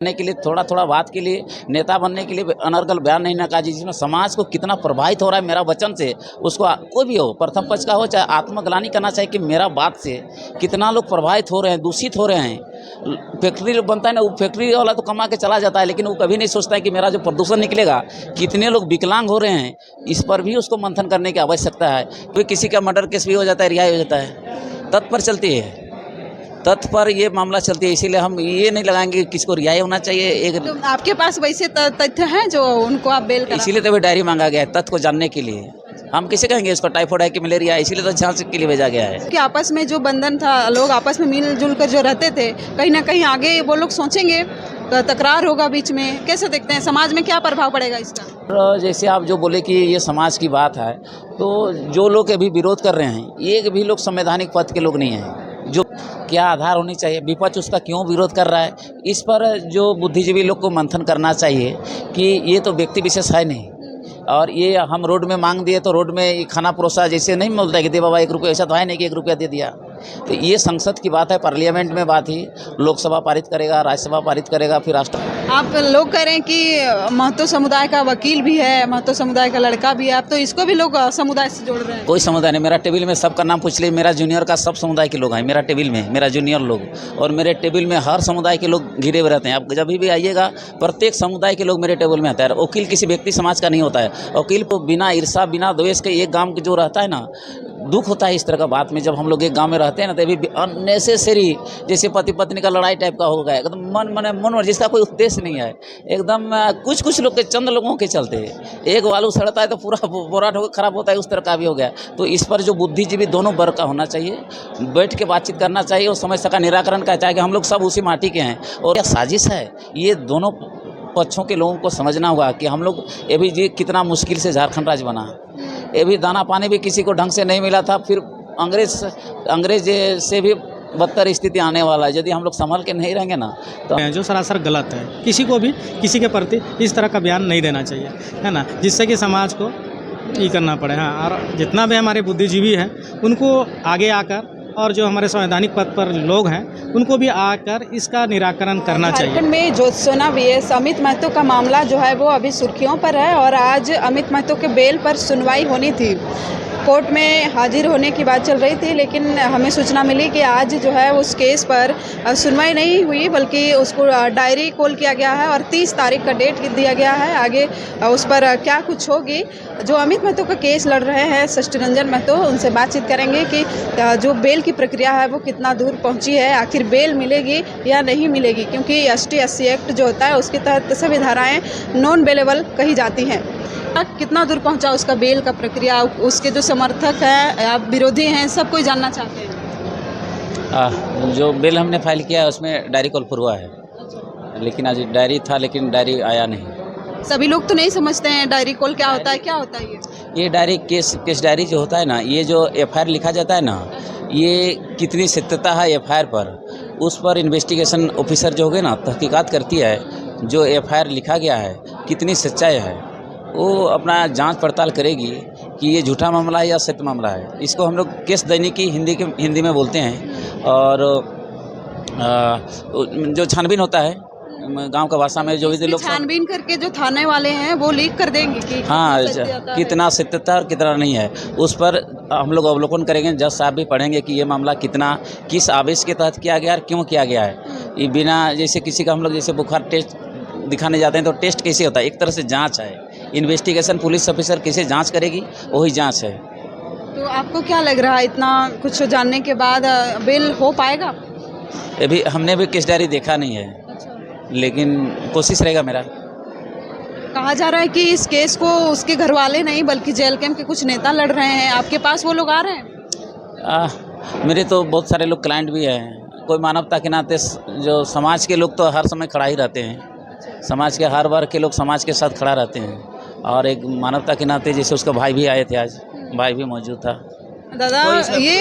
करने के लिए थोड़ा थोड़ा बात के लिए नेता बनने के लिए अनर्गल बयान नहीं नका जिसमें समाज को कितना प्रभावित हो रहा है मेरा वचन से, उसको कोई भी हो, प्रथम पक्ष का हो चाहे आत्मग्लानि करना चाहिए कि मेरा बात से कितना लोग प्रभावित हो रहे हैं, दूषित हो रहे हैं। फैक्ट्री बनता है ना, वो फैक्ट्री वाला तो कमा के चला जाता है, लेकिन वो कभी नहीं सोचता है कि मेरा जो प्रदूषण निकलेगा कितने लोग विकलांग हो रहे हैं, इस पर भी उसको मंथन करने की आवश्यकता है। कोई किसी का मर्डर केस भी हो जाता है, रिहाई हो जाता है, तत्पर चलती है, तथ्य पर ये मामला चलती है। इसीलिए हम ये नहीं लगाएंगे कि किसको रिहाई होना चाहिए। एक तो आपके पास वैसे तथ्य हैं जो उनको आप बेल करा? इसीलिए तो डायरी मांगा गया है तथ्य को जानने के लिए। हम किसे कहेंगे इसको टाइफाइड है कि मलेरिया है, इसीलिए तो जांच के लिए भेजा गया है कि आपस में जो बंधन था, लोग आपस में मिलजुल कर जो रहते थे, कहीं ना कहीं आगे वो लोग सोचेंगे, तकरार होगा बीच में। कैसे देखते हैं समाज में क्या प्रभाव पड़ेगा इसका? जैसे आप जो बोले कि ये समाज की बात है, तो जो लोग अभी विरोध कर रहे हैं ये भी लोग संवैधानिक पद के लोग नहीं हैं। जो क्या आधार होनी चाहिए, विपक्ष उसका क्यों विरोध कर रहा है, इस पर जो बुद्धिजीवी लोग को मंथन करना चाहिए कि ये तो व्यक्ति विशेष है नहीं, और ये हम रोड में मांग दिए तो रोड में खाना परोसा जैसे नहीं मिलता है कि दे बाबा 1 रुपया, ऐसा तो है नहीं कि 1 रुपया दे दिया। तो ये संसद की बात है, पार्लियामेंट में बात ही, लोकसभा पारित करेगा, राज्यसभा पारित करेगा, फिर राष्ट्र। आप लोग कह रहे हैं कि महतो समुदाय का वकील भी है, महतो समुदाय का लड़का भी है, आप तो इसको भी लोग समुदाय से जोड़ रहे हैं। कोई समुदाय नहीं, मेरा टेबल में सबका नाम पूछ लिए, मेरा जूनियर का सब समुदाय के लोग हैं मेरा टेबल में, मेरा जूनियर लोग, और मेरे टेबल में हर समुदाय के लोग घिरे हुए रहते हैं। आप जब भी आइएगा प्रत्येक समुदाय के लोग मेरे टेबल में आते हैं। वकील किसी व्यक्ति समाज का नहीं होता है, वकील को बिना ईर्षा बिना द्वेष के एक गाँव जो रहता है ना, दुख होता है इस तरह का बात में। जब हम लोग एक गांव में रहते हैं ना, तो अभी अननेसेसरी जैसे पति पत्नी का लड़ाई टाइप का हो गया, एकदम मन जिसका कोई उद्देश्य नहीं है, एकदम कुछ लोग के चंद लोगों के चलते एक वालू सड़ता है तो पूरा बोराट होकर खराब होता है, उस तरह का भी हो गया। तो इस पर जो बुद्धिजीवी दोनों वर्ग का होना चाहिए, बैठ के बातचीत करना चाहिए और समस्या का निराकरण का चाहिए कि हम लोग सब उसी माटी के हैं। और क्या साजिश है, ये दोनों पक्षों के लोगों को समझना होगा कि हम लोग ये भी जी कितना मुश्किल से झारखंड राज्य बना, ये भी दाना पानी भी किसी को ढंग से नहीं मिला था, फिर अंग्रेज से भी बदतर स्थिति आने वाला है यदि हम लोग संभल के नहीं रहेंगे ना। तो जो सरासर गलत है, किसी को भी किसी के प्रति इस तरह का बयान नहीं देना चाहिए, है ना, जिससे कि समाज को ये करना पड़े। हाँ, और जितना भी हमारे बुद्धिजीवी हैं उनको आगे आकर, और जो हमारे संवैधानिक पद पर लोग हैं उनको भी आकर इसका निराकरण करना चाहिए। झारखंड में ज्योत्सना वीएस अमित महतो का मामला जो है वो अभी सुर्खियों पर है, और आज अमित महतो के बेल पर सुनवाई होनी थी। कोर्ट में हाजिर होने की बात चल रही थी, लेकिन हमें सूचना मिली कि आज जो है उस केस पर सुनवाई नहीं हुई, बल्कि उसको डायरी कॉल किया गया है और 30 तारीख का डेट दिया गया है। आगे उस पर क्या कुछ होगी, जो अमित महतो का केस लड़ रहे हैं षष्ठी रंजन महतो, उनसे बातचीत करेंगे कि जो बेल की प्रक्रिया है वो कितना दूर पहुंची है, आखिर बेल मिलेगी या नहीं मिलेगी, क्योंकि ST-80 एक्ट जो होता है उसके तहत सभी धाराएँ नॉन बेलेबल कही जाती हैं। कितना दूर पहुंचा उसका बेल का प्रक्रिया, उसके जो समर्थक हैं या विरोधी हैं, सब कोई जानना चाहते हैं। जो बिल हमने फाइल किया है उसमें डायरी कॉल हुआ है, लेकिन आज डायरी था लेकिन डायरी आया नहीं। सभी लोग तो नहीं समझते हैं डायरी कॉल क्या होता है, क्या होता है ये डायरी केस डायरी जो होता है ना, ये जो FIR लिखा जाता है ना, ये कितनी सत्यता है FIR पर, उस पर इन्वेस्टिगेशन ऑफिसर जो होगे ना तहकीकात करती है, जो FIR लिखा गया है कितनी सच्चाई है, वो अपना जांच पड़ताल करेगी कि ये झूठा मामला है या सत्य मामला है। इसको हम लोग केस दैनिकी हिंदी में बोलते हैं। और जो छानबीन होता है गांव का भाषा में, जो भी लोग छानबीन करके जो थाने वाले हैं वो लीक कर देंगे कि हाँ कितना सत्यता और कितना नहीं है, उस पर हम लोग अवलोकन करेंगे। जज साहब भी पढ़ेंगे कि ये मामला किस आवेश के तहत किया गया और क्यों किया गया है। ये बिना जैसे किसी का हम लोग जैसे बुखार टेस्ट दिखाने जाते हैं तो टेस्ट कैसे होता है, एक तरह से जांच है, इन्वेस्टिगेशन पुलिस ऑफिसर कैसे जांच करेगी वही जांच है। तो आपको क्या लग रहा है, इतना कुछ जानने के बाद बेल हो पाएगा? अभी हमने भी केस डायरी देखा नहीं है, लेकिन कोशिश रहेगा मेरा। कहा जा रहा है कि इस केस को उसके घर वाले नहीं बल्कि जेल कैंप के कुछ नेता लड़ रहे हैं, आपके पास वो लोग आ रहे हैं? मेरे तो बहुत सारे लोग क्लाइंट भी हैं। कोई मानवता के नाते जो समाज के लोग तो हर समय खड़ा ही रहते हैं, समाज के हर वर्ग के लोग समाज के साथ खड़ा रहते हैं, और एक मानवता के नाते जैसे उसका भाई भी आए थे, आज भाई भी मौजूद था। दादा, ये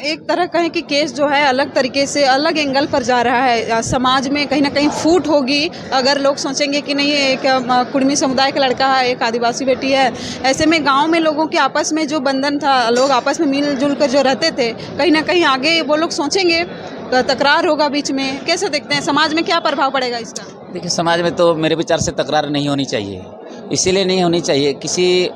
एक तरह का है कि केस जो है अलग तरीके से अलग एंगल पर जा रहा है, समाज में कहीं ना कहीं फूट होगी अगर लोग सोचेंगे कि नहीं एक कुड़मी समुदाय का लड़का है, एक आदिवासी बेटी है। ऐसे में गांव में लोगों के आपस में जो बंधन था, लोग आपस में मिलजुल कर जो रहते थे, कहीं ना कहीं आगे वो लोग सोचेंगे, तकरार होगा बीच में। कैसे देखते हैं समाज में क्या प्रभाव पड़ेगा इसका? देखिए, समाज में तो मेरे विचार से तकरार नहीं होनी चाहिए। इसीलिए नहीं होनी चाहिए,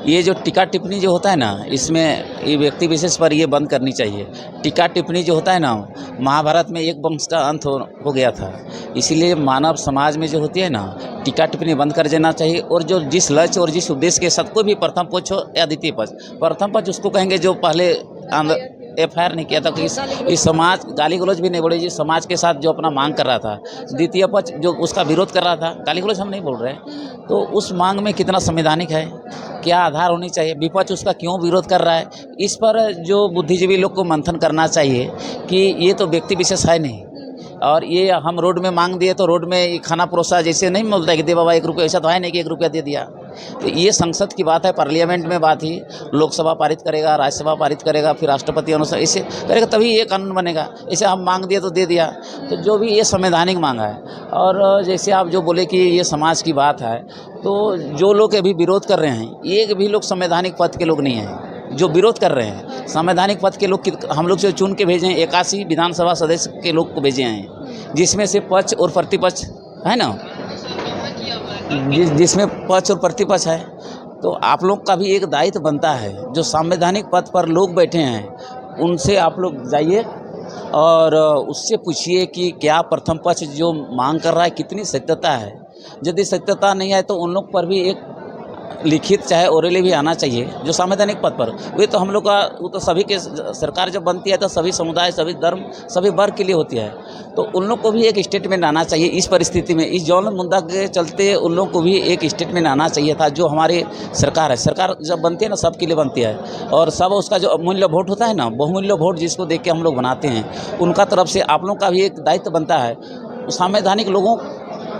ये जो टीका टिप्पणी जो होता है ना, इसमें ये व्यक्ति विशेष पर ये बंद करनी चाहिए। टीका टिप्पणी जो होता है ना, महाभारत में एक वंश का अंत हो गया था। इसीलिए मानव समाज में जो होती है ना, टीका टिप्पणी बंद कर देना चाहिए। और जो जिस लक्ष्य और जिस उद्देश्य के साथ कोई भी प्रथम पक्ष हो या द्वितीय पक्ष, प्रथम पक्ष उसको कहेंगे जो पहले FIR नहीं किया था कि इस समाज गाली गलौज भी नहीं बोले, जी समाज के साथ जो अपना मांग कर रहा था। द्वितीय पक्ष जो उसका विरोध कर रहा था, गाली गलौज हम नहीं बोल रहे हैं, तो उस मांग में कितना संवैधानिक है, क्या आधार होनी चाहिए, विपक्ष उसका क्यों विरोध कर रहा है, इस पर जो बुद्धिजीवी लोग को मंथन करना चाहिए कि ये तो व्यक्ति विशेष है नहीं। और ये हम रोड में मांग दिए तो रोड में खाना परोसा जैसे नहीं मिलता है कि दे बाबा 1 रुपया, ऐसा तो है नहीं कि 1 रुपया दे दिया। तो ये संसद की बात है, पार्लियामेंट में बात ही, लोकसभा पारित करेगा, राज्यसभा पारित करेगा, फिर राष्ट्रपति अनुसार इसे करेगा तभी ये कानून बनेगा। इसे हम मांग दिए तो दे दिया, तो जो भी ये संवैधानिक मांगा है। और जैसे आप जो बोले कि ये समाज की बात है, तो जो लोग अभी विरोध कर रहे हैं, एक भी लोग संवैधानिक पद के लोग नहीं हैं जो विरोध कर रहे हैं। संवैधानिक पद के लोग हम लोग से चुन के भेजे हैं, 81 विधानसभा सदस्य के लोग को भेजे हैं, जिसमें से पक्ष और प्रतिपक्ष है ना, जिसमें पक्ष और प्रतिपक्ष है। तो आप लोग का भी एक दायित्व बनता है, जो संवैधानिक पद पर लोग बैठे हैं उनसे आप लोग जाइए और उससे पूछिए कि क्या प्रथम पक्ष जो मांग कर रहा है कितनी सत्यता है। यदि सत्यता नहीं है तो उन लोग पर भी एक लिखित चाहे ओरली भी आना चाहिए जो संवैधानिक पद पर। वे तो हम लोग का, वो तो सभी के, सरकार जब बनती है तो सभी समुदाय, सभी धर्म, सभी वर्ग के लिए होती है, तो उन लोग को भी एक स्टेटमेंट आना चाहिए इस परिस्थिति में। इस जौन मुद्दा के चलते उन लोग को भी एक स्टेटमेंट आना चाहिए था। जो हमारी सरकार है, सरकार जब बनती है ना सबके लिए बनती है, और सब उसका जो अमूल्य वोट होता है ना, बहुमूल्य वोट जिसको देख के हम लोग बनाते हैं, उनका तरफ से आप लोग का भी एक दायित्व बनता है। संवैधानिक लोगों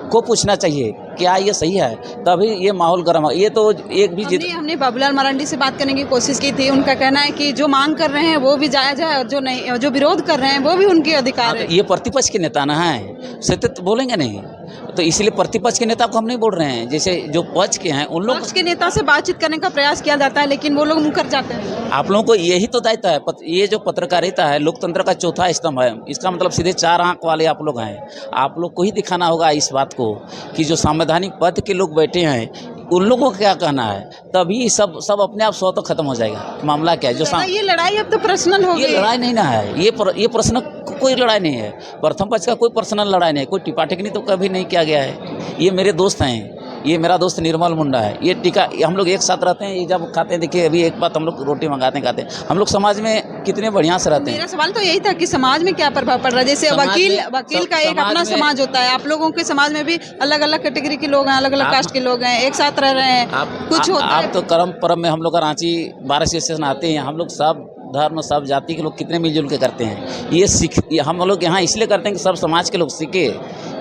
को पूछना चाहिए क्या ये सही है, तभी ये माहौल गर्म है। ये तो एक भी हमने बाबूलाल मरांडी से बात करने की कोशिश की थी। उनका कहना है कि जो मांग कर रहे हैं वो भी जायज़ है, और जो नहीं, जो विरोध कर रहे हैं वो भी उनके अधिकार है। ये प्रतिपक्ष के नेता ना है, सत्य बोलेंगे नहीं, तो इसलिए प्रतिपक्ष के नेता को हम नहीं बोल रहे हैं। जैसे जो पक्ष के हैं उन लोग के नेता से बातचीत करने का प्रयास किया जाता है, लेकिन वो लोग मुकर जाते हैं। आप लोगों को यही तो दायित्व है। ये जो पत्रकारिता है लोकतंत्र का चौथा स्तंभ है। इसका मतलब सीधे 4 आंख वाले आप लोग हैं। आप लोग को ही दिखाना होगा इस बात को कि जो संवैधानिक पद के लोग बैठे हैं उन लोगों को क्या कहना है, तभी सब अपने आप स्वतः खत्म हो जाएगा। मामला क्या है जो ये लड़ाई अब तो पर्सनल हो गई। ये लड़ाई नहीं ना है, ये प्रश्न कोई लड़ाई नहीं है। प्रथम पक्ष का कोई पर्सनल लड़ाई नहीं है, कोई टिपा टिप्पणी तो कभी नहीं किया गया है। ये मेरे दोस्त हैं, ये मेरा दोस्त निर्मल मुंडा है, ये टीका, हम लोग एक साथ रहते हैं। ये जब खाते हैं, देखिए अभी एक बात, हम लोग रोटी मंगाते हैं, खाते हैं, हम लोग समाज में कितने बढ़िया से रहते हैं। मेरा सवाल तो यही था कि समाज में क्या प्रभाव पड़ रहा है। जैसे वकील का एक अपना समाज होता है, आप लोगों के समाज में भी अलग अलग कैटेगरी के लोग हैं, अलग अलग कास्ट के लोग हैं, एक साथ रह रहे हैं, कुछ होता है। आप तो कर्म परम में हम लोग का रांची 12 स्टेशन आते हैं, हम लोग सब धर्म सब जाति के लोग कितने मिलजुल के करते हैं। ये हम लोग यहाँ इसलिए करते हैं कि सब समाज के लोग सीखे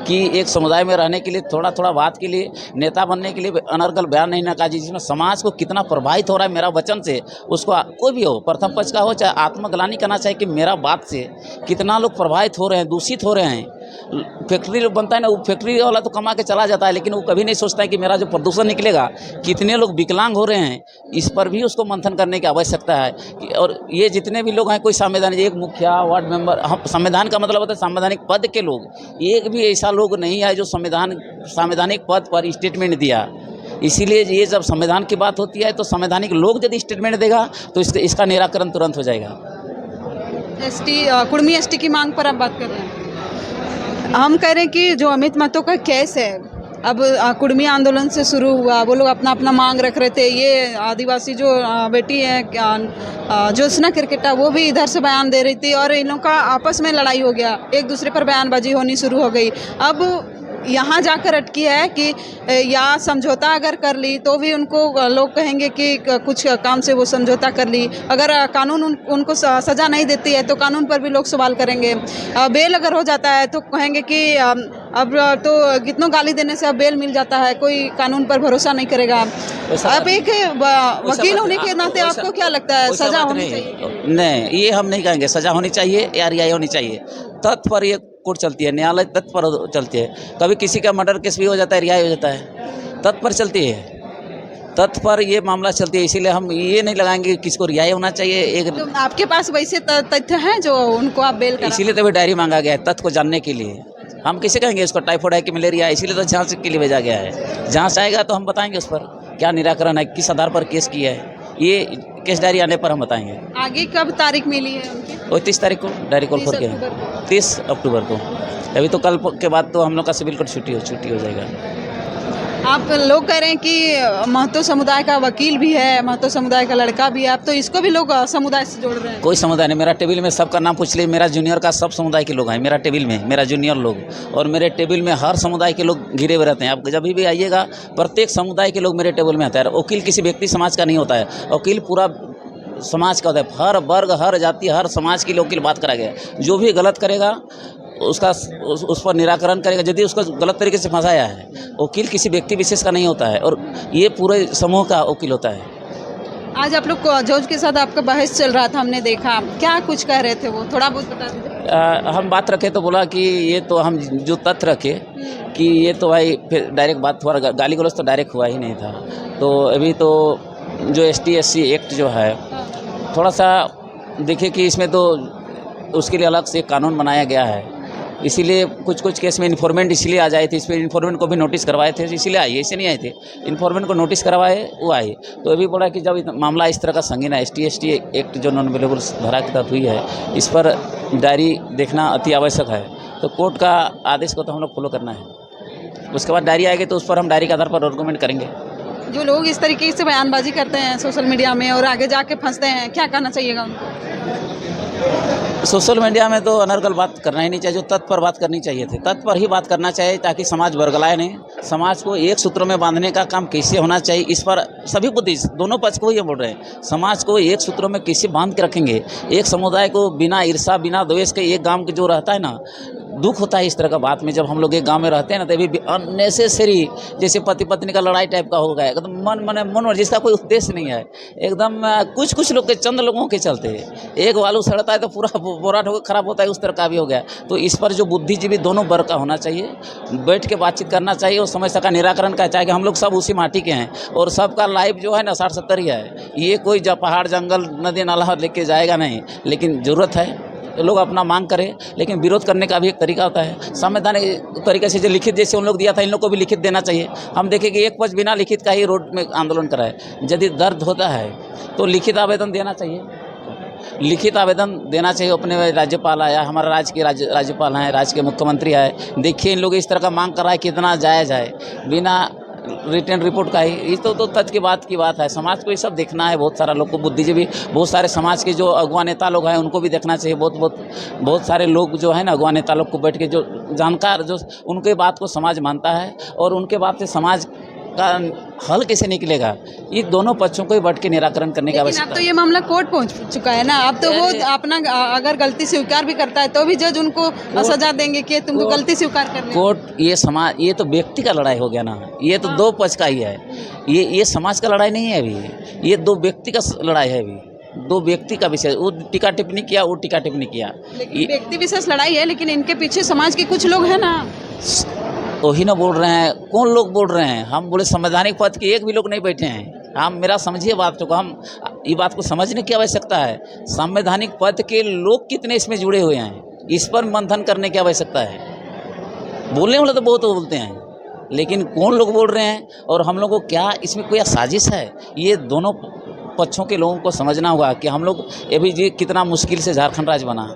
कि एक समुदाय में रहने के लिए, थोड़ा थोड़ा बात के लिए, नेता बनने के लिए अनर्गल बयान नहीं ना काजी, जिसमें समाज को कितना प्रभावित हो रहा है मेरा वचन से। उसको कोई भी हो, प्रथम पक्ष का हो चाहे आत्मग्लानि करना चाहिए कि मेरा बात से कितना लोग प्रभावित हो रहे हैं, दूषित हो रहे हैं। फैक्ट्री बनता है ना, वो फैक्ट्री वाला तो कमा के चला जाता है, लेकिन वो कभी नहीं सोचता है कि मेरा जो प्रदूषण निकलेगा कितने लोग विकलांग हो रहे हैं। इस पर भी उसको मंथन करने की आवश्यकता है। और ये जितने भी लोग हैं, कोई संवैधानिक, एक मुखिया, वार्ड मेंबर, हम संविधान का मतलब होता है संवैधानिक पद के लोग, एक भी ऐसा लोग नहीं है जो संवैधानिक पद पर स्टेटमेंट दिया। इसीलिए ये जब संविधान की बात होती है तो संवैधानिक लोग यदि स्टेटमेंट देगा तो इसका निराकरण तुरंत हो जाएगा। कुर्मी एसटी की मांग पर आप बात कर रहे हैं। हम कह रहे हैं कि जो अमित महतो का केस है, अब कुर्मी आंदोलन से शुरू हुआ, वो लोग अपना अपना मांग रख रहे थे। ये आदिवासी जो बेटी है ज्योत्सना क्रिकेटा, वो भी इधर से बयान दे रही थी, और इन लोगों का आपस में लड़ाई हो गया, एक दूसरे पर बयानबाजी होनी शुरू हो गई। अब यहाँ जाकर अटकी है कि या समझौता अगर कर ली तो भी उनको लोग कहेंगे कि कुछ काम से वो समझौता कर ली, अगर कानून उनको सज़ा नहीं देती है तो कानून पर भी लोग सवाल करेंगे। बेल अगर हो जाता है तो कहेंगे कि अब तो कितनों गाली देने से अब बेल मिल जाता है, कोई कानून पर भरोसा नहीं करेगा। अब एक वकील होने के नाते आपको क्या लगता है, सज़ा होनी चाहिए? नहीं, ये हम नहीं कहेंगे सज़ा होनी चाहिए या रिहाई होनी चाहिए। तथ्य पर ये कोर्ट चलती है, न्यायालय तथ्य पर चलती है। कभी किसी का मर्डर केस भी हो जाता है, रिहाई हो जाता है, तथ्य पर चलती है, तथ्य पर ये मामला चलती है। इसीलिए हम ये नहीं लगाएंगे किसको रिहाई होना चाहिए। एक तो आपके पास वैसे तथ्य हैं जो उनको आप बेल करा? इसीलिए तो डायरी मांगा गया है, तथ्य को जानने के लिए। हम कैसे कहेंगे उसको टाइफाइड है कि मलेरिया है? इसीलिए तो जांच के लिए भेजा गया है। जांच आएगा तो हम बताएंगे उस पर क्या निराकरण है, किस आधार पर केस किया है, ये केस डायरी आने पर हम बताएंगे। आगे कब तारीख मिली है उनकी? वो 30 तारीख को डायरी कॉल 30 फोर के अक्टूबर को। 30 अक्टूबर को। अभी तो कल के बाद तो हम लोग का सिविल कोर्ट छुट्टी हो जाएगा। आप लोग कह रहे हैं कि महतो समुदाय का वकील भी है, महतो समुदाय का लड़का भी है, आप तो इसको भी लोग समुदाय से जोड़ रहे हैं। कोई समुदाय नहीं, मेरा टेबल में सबका नाम पूछ लीजिए, मेरा जूनियर का सब समुदाय के लोग हैं मेरा टेबल में, मेरा जूनियर लोग, और मेरे टेबल में हर समुदाय के लोग घिरे हुए रहते हैं। आप जब भी आइएगा प्रत्येक समुदाय के लोग मेरे टेबल में आते हैं। वकील किसी व्यक्ति समाज का नहीं होता है, वकील पूरा समाज का होता है। हर वर्ग, हर जाति, हर समाज के लिए वकील बात करा गया है। जो भी गलत करेगा उसका उस पर निराकरण करेगा। यदि उसको गलत तरीके से फंसाया है, वकील किसी व्यक्ति विशेष का नहीं होता है, और ये पूरे समूह का वकील होता है। आज आप लोग जज के साथ आपका बहस चल रहा था, हमने देखा, क्या कुछ कह रहे थे वो थोड़ा बहुत बता दीजिए। हम बात रखे तो बोला कि ये तो हम जो तथ्य रखे कि ये तो भाई फिर डायरेक्ट बात हुआ, गाली गलौज तो डायरेक्ट हुआ ही नहीं था। तो अभी तो जो ST/SC एक्ट जो है थोड़ा सा देखिए कि इसमें तो उसके लिए अलग से कानून बनाया गया है। इसीलिए कुछ केस में इन्फॉर्मेंट इसलिए आ जाए थे, इस पर इन्फॉर्मेंट को भी नोटिस करवाए थे, इसीलिए आए, ऐसे नहीं आए थे। इन्फॉर्मेंट को नोटिस करवाए वो आए। तो अभी बोला कि जब मामला इस तरह का संगीन है, ST/ST एक्ट जो नॉन अवेलेबल धारा के तहत हुई है, इस पर डायरी देखना अति आवश्यक है। तो कोर्ट का आदेश को तो हम लोग फॉलो करना है। उसके बाद डायरी आएगी तो उस पर हम डायरी के आधार पर आर्गूमेंट करेंगे। जो लोग इस तरीके से बयानबाजी करते हैं सोशल मीडिया में और आगे जाके फंसते हैं, क्या कहना चाहिएगा उनको? सोशल मीडिया में तो अनर्गल बात करना ही नहीं चाहिए, जो तथ्य पर बात करनी चाहिए थी तथ्य पर ही बात करना चाहिए, ताकि समाज बरगलाए नहीं। समाज को एक सूत्र में बांधने का काम कैसे होना चाहिए, इस पर सभी बुद्धि दोनों पक्ष को ये बोल रहे हैं। समाज को एक सूत्र में कैसे बांध के रखेंगे, एक समुदाय को बिना ईर्षा बिना द्वेष के, एक गांव के जो रहता है ना, दुख होता है इस तरह का बात में। जब हम लोग एक गांव में रहते हैं ना, तभी अननेसेसरी जैसे पति पत्नी का लड़ाई टाइप का हो गया, एकदम मन जिसका कोई उद्देश्य नहीं है, एकदम कुछ लोग के, चंद लोगों के चलते एक वालू सड़ता है तो पूरा बोरा खराब होता है, उस तरह का भी हो गया। तो इस पर जो बुद्धिजीवी दोनों वर्ग का होना चाहिए, बैठ के बातचीत करना चाहिए और समस्या का निराकरण का चाहिए। हम लोग सब उसी माटी के हैं और सबका लाइफ जो है ना 60-70 ही है। ये कोई पहाड़ जंगल नदी नाला लेके जाएगा नहीं, लेकिन ज़रूरत है लोग अपना मांग करें, लेकिन विरोध करने का भी एक तरीका होता है। संवैधानिक तरीके से जो लिखित जैसे उन लोग दिया था, इन लोग को भी लिखित देना चाहिए। हम देखें कि एक पक्ष बिना लिखित का ही रोड में आंदोलन कराए। यदि दर्द होता है तो लिखित आवेदन देना चाहिए, लिखित आवेदन देना चाहिए। अपने राज्यपाल आया, हमारा राज्य के राज्यपाल हैं, राज्य के मुख्यमंत्री आए, देखिए इन लोग इस तरह का मांग कर रहा है, कितना जायज़ है बिना रिटर्न रिपोर्ट का ही। ये तो तथ्य की बात है। समाज को ये सब देखना है, बहुत सारा लोग को, बुद्धिजीवी, बहुत सारे समाज के जो अगुआ नेता लोग हैं उनको भी देखना चाहिए। बहुत सारे लोग जो है ना, अगुआ नेता लोग को बैठ के, जो जानकार, जो उनके बात को समाज मानता है और उनके बात से समाज का हल कैसे निकलेगा, ये दोनों पक्षों को ही बैठ के निराकरण करने की आवश्यकता है। अब तो ये मामला कोर्ट पहुंच चुका है ना, अब तो वो अपना अगर गलती स्वीकार भी करता है तो भी जज उनको सजा देंगे कि तुमको गलती स्वीकार करनी। कोर्ट, ये समाज, ये तो व्यक्ति का लड़ाई हो गया ना, ये तो दो पक्ष का ही है। ये समाज का लड़ाई नहीं है अभी, ये दो व्यक्ति का लड़ाई है। अभी दो व्यक्ति का विषय, वो टीका टिप्पणी किया, वो टीका टिप्पणी किया, व्यक्ति विशेष लड़ाई है, लेकिन इनके पीछे समाज के कुछ लोग हैं ना, वही ना बोल रहे हैं। कौन लोग बोल रहे हैं? हम बोले संवैधानिक पद के एक भी लोग नहीं बैठे हैं। हम, मेरा समझिए बात को, हम ये बात को समझने की आवश्यकता है। संवैधानिक पद के लोग कितने इसमें जुड़े हुए हैं, इस पर मंथन करने की आवश्यकता है। बोलने वाले तो बहुत बोलते हैं, लेकिन कौन लोग बोल रहे हैं और हम लोग को क्या इसमें कोई साजिश है, ये दोनों पक्षों के लोगों को समझना होगा कि हम लोग ये भी जी कितना मुश्किल से झारखंड राज्य बना,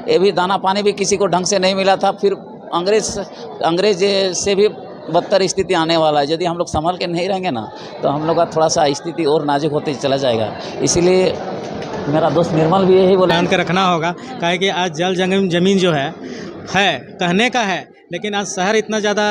ये भी दाना पानी भी किसी को ढंग से नहीं मिला था, फिर अंग्रेज से भी बदतर स्थिति आने वाला है। यदि हम लोग संभल के नहीं रहेंगे ना, तो हम लोग का थोड़ा सा स्थिति और नाजुक होते चला जाएगा। इसीलिए मेरा दोस्त निर्मल भी यही बोला, ध्यान के रखना होगा, काहे कि आज जल जमीन जो है कहने का है, लेकिन आज शहर इतना ज़्यादा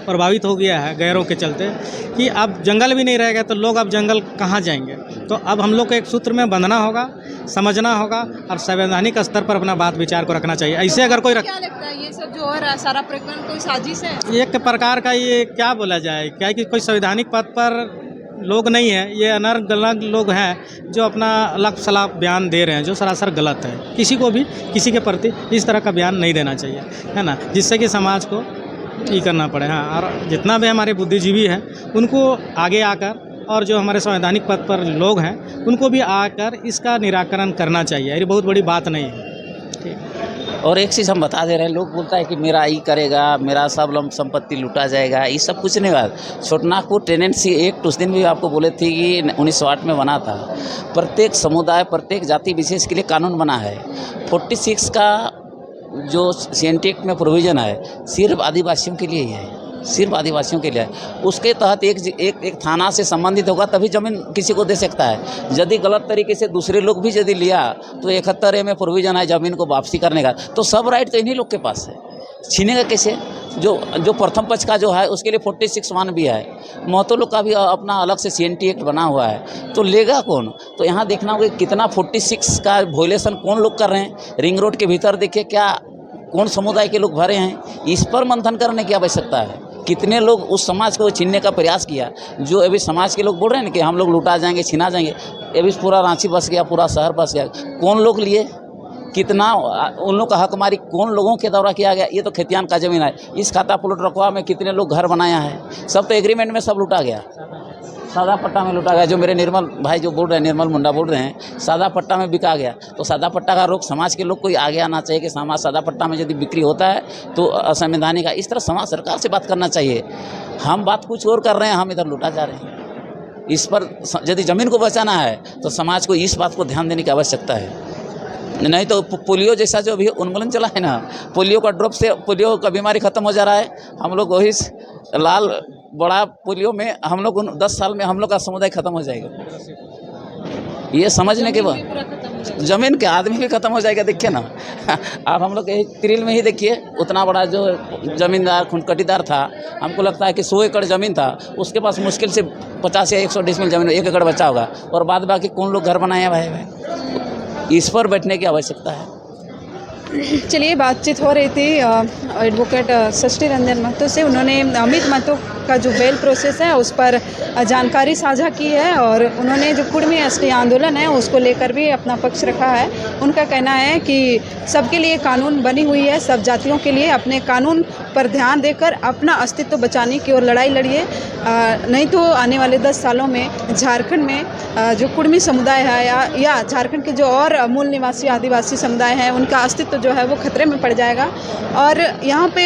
प्रभावित हो गया है गैरों के चलते कि अब जंगल भी नहीं रहेगा, तो लोग अब जंगल कहाँ जाएंगे। तो अब हम लोग को एक सूत्र में बंधना होगा, समझना होगा और संवैधानिक स्तर पर अपना बात विचार को रखना चाहिए। ऐसे अगर कोई क्या लगता है ये सब जो हो रहा है सारा प्रकरण कोई साजिश है? एक प्रकार का, ये क्या बोला जाए, क्या कि कोई संवैधानिक पद पर लोग नहीं है, ये अलग लोग हैं जो अपना अलग सलाह बयान दे रहे हैं, जो सरासर गलत है। किसी को भी किसी के प्रति इस तरह का बयान नहीं देना चाहिए, है ना, जिससे कि समाज को ये करना पड़े। हाँ, और जितना भी हमारे बुद्धिजीवी हैं उनको आगे आकर, और जो हमारे संवैधानिक पद पर लोग हैं उनको भी आकर इसका निराकरण करना चाहिए। ये बहुत बड़ी बात नहीं है। ठीक। और एक चीज़ हम बता दे रहे हैं, लोग बोलता है कि मेरा ई करेगा, मेरा सब संपत्ति लूटा जाएगा, ये सब कुछ नहीं बात। छोटनागपुर टेनेंसी एक्ट उस दिन भी आपको बोले थे कि 1908 में बना था। प्रत्येक समुदाय, प्रत्येक जाति विशेष के लिए कानून बना है। 46 का जो सीएनटी एक्ट में प्रोविज़न है सिर्फ आदिवासियों के लिए ही है, सिर्फ आदिवासियों के लिए है। उसके तहत एक थाना से संबंधित होगा तभी ज़मीन किसी को दे सकता है। यदि गलत तरीके से दूसरे लोग भी यदि लिया तो 71A में प्रोविज़न है ज़मीन को वापसी करने का, तो सब राइट तो इन्हीं लोग के पास है, छीनेगा कैसे? जो प्रथम पक्ष का जो है उसके लिए 46(1) भी है। महतो लोग का भी अपना अलग से सीएनटी एक्ट बना हुआ है, तो लेगा कौन? तो यहाँ देखना होगा कितना 46 का वॉयलेशन कौन लोग कर रहे हैं। रिंग रोड के भीतर देखिए क्या कौन समुदाय के लोग भरे हैं, इस पर मंथन करने की आवश्यकता है। कितने लोग उस समाज को छीनने का प्रयास किया, जो अभी समाज के लोग बोल रहे हैं ना कि हम लोग लूटा जाएंगे, छीना जाएंगे। अभी पूरा रांची बस गया, पूरा शहर बस गया। कौन लोग लिए, कितना उन लोग का हकमारी कौन लोगों के द्वारा किया गया? ये तो खेतियान का ज़मीन है। इस खाता प्लॉट रखवा में कितने लोग घर बनाया है, सब तो एग्रीमेंट में सब लूटा गया, सादा पट्टा में लूटा गया। जो मेरे निर्मल भाई जो बोल रहे हैं, निर्मल मुंडा बोल रहे हैं सादा पट्टा में बिका गया, तो सादा पट्टा का रोक समाज के लोग कोई आगे आना चाहिए कि समाज सादा पट्टा में यदि बिक्री होता है तो असंवैधानिक है। इस तरह समाज सरकार से बात करना चाहिए। हम बात कुछ और कर रहे हैं, हम इधर लूटा जा रहे हैं। इस पर यदि ज़मीन को बचाना है तो समाज को इस बात को ध्यान देने की आवश्यकता है। नहीं तो पोलियो जैसा जो अभी उन्मूलन चला है ना, पोलियो का ड्रॉप से पोलियो का बीमारी ख़त्म हो जा रहा है। हम लोग वही लाल बड़ा पोलियो में हम लोग 10 साल में हम लोग का समुदाय ख़त्म हो जाएगा। ये समझने के बाद ज़मीन के आदमी भी ख़त्म हो जाएगा। देखिए ना आप हम लोग तिरिल में ही देखिए, उतना बड़ा जो ज़मींदार खुंडकटीदार था, हमको लगता है कि 100 एकड़ ज़मीन था, उसके पास मुश्किल से 50 या 100 डिसमिल ज़मीन 1 एकड़ बचा होगा, और बाद बाकी कौन लोग घर बनाए हैं भाई? इस पर बैठने की आवश्यकता है। चलिए, बातचीत हो रही थी एडवोकेट षष्ठी रंजन महतो से। उन्होंने अमित महतो का जो बेल प्रोसेस है उस पर जानकारी साझा की है, और उन्होंने जो कुर्मी एसटी आंदोलन है उसको लेकर भी अपना पक्ष रखा है। उनका कहना है कि सबके लिए कानून बनी हुई है, सब जातियों के लिए अपने कानून पर ध्यान देकर अपना अस्तित्व बचाने की ओर लड़ाई लड़िए, नहीं तो आने वाले 10 सालों में झारखंड में जो कुर्मी समुदाय है या झारखंड के जो और मूल निवासी आदिवासी समुदाय हैं उनका अस्तित्व जो है वो खतरे में पड़ जाएगा। और यहाँ पे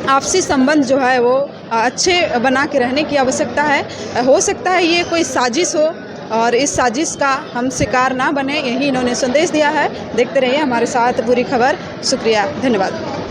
आपसी संबंध जो है वो अच्छे बना के रहने की आवश्यकता है। हो सकता है ये कोई साजिश हो और इस साजिश का हम शिकार ना बने, यही इन्होंने संदेश दिया है। देखते रहिए हमारे साथ पूरी खबर। शुक्रिया, धन्यवाद।